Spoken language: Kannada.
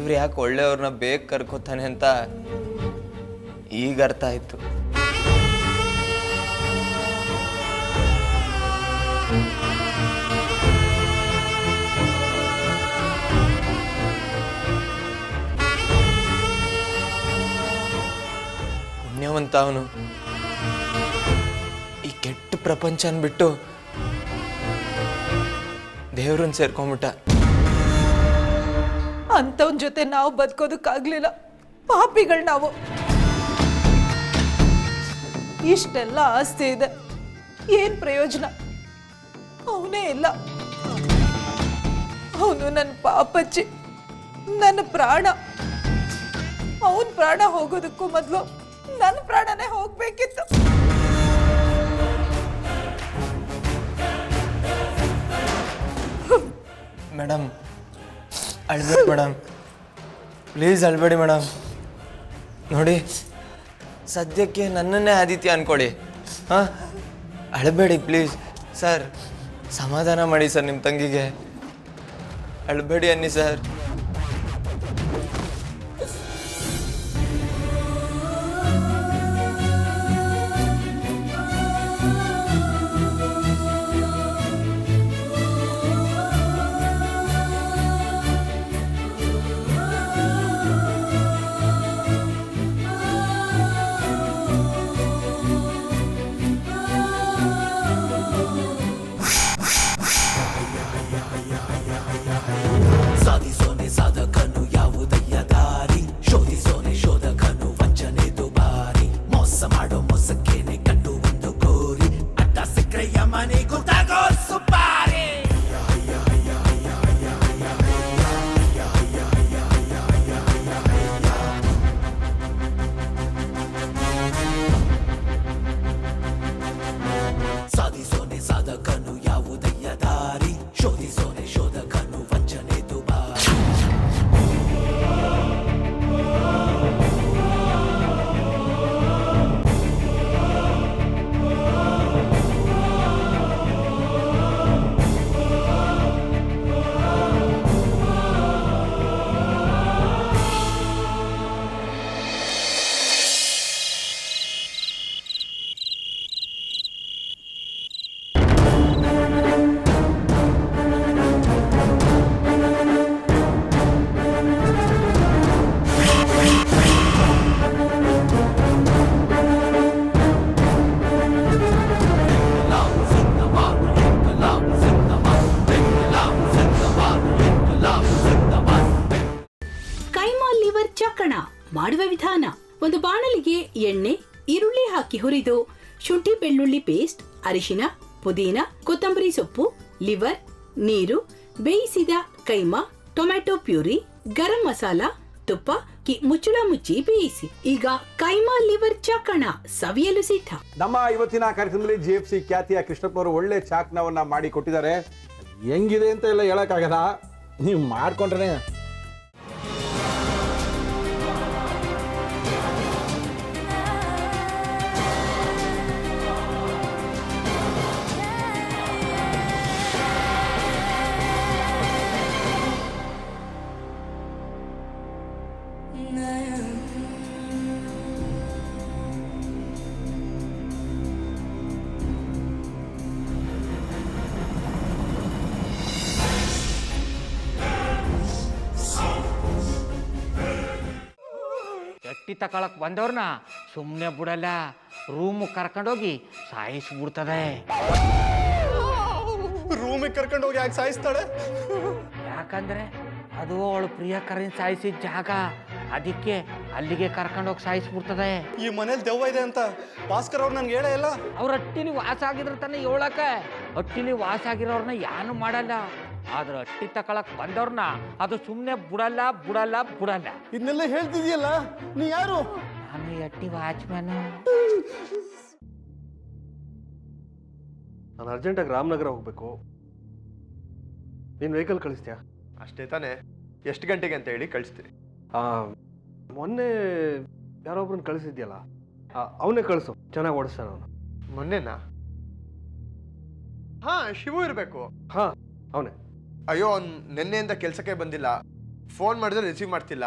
ದೇವ್ರು ಯಾಕೆ ಒಳ್ಳೆಯವ್ರನ್ನ ಬೇಗ ಕರ್ಕೋತಾನೆ ಅಂತ ಈಗ ಅರ್ಥ ಆಯ್ತು. ಪುಣ್ಯವಂತ ಅವನು ಈ ಕೆಟ್ಟ ಪ್ರಪಂಚನ ಬಿಟ್ಟು ದೇವ್ರನ್ನ ಸೇರ್ಕೊಂಬಿಟ್ಟ. ಅಂತವನ್ ಜೊತೆ ನಾವು ಬದುಕೋದಕ್ಕಾಗ್ಲಿಲ್ಲ, ಪಾಪಿಗಳು ನಾವು. ಇಷ್ಟೆಲ್ಲ ಆಸ್ತಿ ಇದೆ, ಏನ್ ಪ್ರಯೋಜನ? ಅವನೇ ಇಲ್ಲ. ಅವನು ನನ್ನ ಪಾಪಚ್ಚಿ, ನನ್ನ ಪ್ರಾಣ. ಅವನ್ ಪ್ರಾಣ ಹೋಗೋದಕ್ಕೂ ಮೊದಲು ನನ್ನ ಪ್ರಾಣನೇ ಹೋಗ್ಬೇಕಿತ್ತು. ಮೇಡಮ್ ಅಳ್ಬೇಡಿ ಮೇಡಮ್, ಪ್ಲೀಸ್ ಅಳ್ಬೇಡಿ ಮೇಡಮ್. ನೋಡಿ, ಸದ್ಯಕ್ಕೆ ನನ್ನನ್ನೇ ಆದಿತ್ಯ ಅನ್ಕೊಳ್ಳಿ. ಹಾಂ, ಅಳಬೇಡಿ ಪ್ಲೀಸ್. ಸರ್, ಸಮಾಧಾನ ಮಾಡಿ ಸರ್, ನಿಮ್ಮ ತಂಗಿಗೆ ಅಳಬೇಡಿ ಅನ್ನಿ ಸರ್. ಮಾಡುವ ವಿಧಾನ: ಒಂದು ಬಾಣಲಿಗೆ ಎಣ್ಣೆ, ಈರುಳ್ಳಿ ಹಾಕಿ ಹುರಿದು ಶುಂಠಿ ಬೆಳ್ಳುಳ್ಳಿ ಪೇಸ್ಟ್, ಅರಿಶಿನ, ಪುದೀನ, ಕೊತ್ತಂಬರಿ ಸೊಪ್ಪು, ಲಿವರ್, ನೀರು, ಬೇಯಿಸಿದ ಕೈಮಾ, ಟೊಮ್ಯಾಟೊ ಪ್ಯೂರಿ, ಗರಂ ಮಸಾಲ, ತುಪ್ಪ ಮುಚ್ಚಳ ಮುಚ್ಚಿ ಬೇಯಿಸಿ. ಈಗ ಕೈಮಾ ಲಿವರ್ ಚಾಕಣ ಸವಿಯಲು ಸಿದ್ಧ. ನಮ್ಮ ಇವತ್ತಿನ ಕಾರ್ಯಕ್ರಮದಲ್ಲಿ GFC ಖ್ಯಾತಿಯ ಕೃಷ್ಣಪ್ಪನವರು ಒಳ್ಳೆ ಚಾಕ್ನವನ್ನ ಮಾಡಿ ಕೊಟ್ಟಿದ್ದಾರೆ. ಹೆಂಗಿದೆ ಅಂತ ಎಲ್ಲ ಹೇಳಕ್ಕಾಗಲ್ಲ, ನೀವು ಮಾಡ್ಕೊಂಡ್ರೆ. ಎಟ್ಟಿ ತಕೊಳಕ್ ಬಂದವ್ರನ್ನ ಸುಮ್ಮನೆ ಬಿಡಲ್ಲ, ರೂಮ್ ಕರ್ಕೊಂಡೋಗಿ ಸಾಯಿಸ್ಬಿಡ್ತದೆ. ರೂಮಿಗೆ ಕರ್ಕೊಂಡೋಗಿ ಯಾಕೆ ಸಾಯಿಸ್ತಾಳೆ? ಯಾಕಂದ್ರೆ ಅದು ಅವಳು ಪ್ರಿಯಕರನ್ ಸಾಯಿಸಿದ ಜಾಗ, ಅದಕ್ಕೆ ಅಲ್ಲಿಗೆ ಕರ್ಕೊಂಡೋಗಿ ಸಾಯಿಸ್ಬಿಡ್ತದೆ. ಈ ಮನೇಲಿ ದೆವ್ವ ಇದೆ ಅಂತ ಭಾಸ್ಕರ್ ಅವ್ರು ನನ್ಗೆ ಹೇಳೇ ಇಲ್ಲ. ಅವ್ರ ಹಟ್ಟಿಲಿ ವಾಸ ಆಗಿದ್ರ ತಾನೆ ಹೇಳಕ. ಹಟ್ಟಿಲಿ ವಾಸ ಆಗಿರೋರ್ನ ಯಾನು ಮಾಡಲ್ಲ, ಆದ್ರೆ ಹಟ್ಟಿ ತಕೊಳಕ್ ಬಂದವ್ರನ್ನ ಅದು ಸುಮ್ಮನೆ ಬಿಡಲ್ಲ ಬಿಡಲ್ಲ ಬಿಡಲ್ಲ. ಇದನ್ನೆಲ್ಲ ಹೇಳ್ತಿದ್ಯಲ್ಲ, ನೀ ಯಾರು? ನಾನು ಹಟ್ಟಿ ವಾಚ್ಮ್ಯಾನು. ನಾನು ಅರ್ಜೆಂಟಾಗಿ ರಾಮನಗರ ಹೋಗ್ಬೇಕು. ನೀನು ವೆಹಿಕಲ್ ಕಳಿಸ್ತೀಯಾ? ಅಷ್ಟೇ ತಾನೆ, ಎಷ್ಟು ಗಂಟೆಗೆ ಅಂತ ಹೇಳಿ ಕಳಿಸ್ತೀರಿ. ಮೊನ್ನೆ ಯಾರೊಬ್ರನ್ನ ಕಳಿಸಿದ್ಯಲ್ಲ, ಅವನೇ ಕಳಿಸು, ಚೆನ್ನಾಗಿ ಓಡಿಸ್ತಾನ ಅವನು. ಮೊನ್ನೆನಾ? ಹಾ, ಶಿವು ಇರಬೇಕು. ಹಾ, ಅವನೇ. ಅಯ್ಯೋ, ಅವ್ನು ನಿನ್ನೆಯಿಂದ ಕೆಲಸಕ್ಕೆ ಬಂದಿಲ್ಲ, ಫೋನ್ ಮಾಡಿದ್ರೆ ರಿಸೀವ್ ಮಾಡ್ತಿಲ್ಲ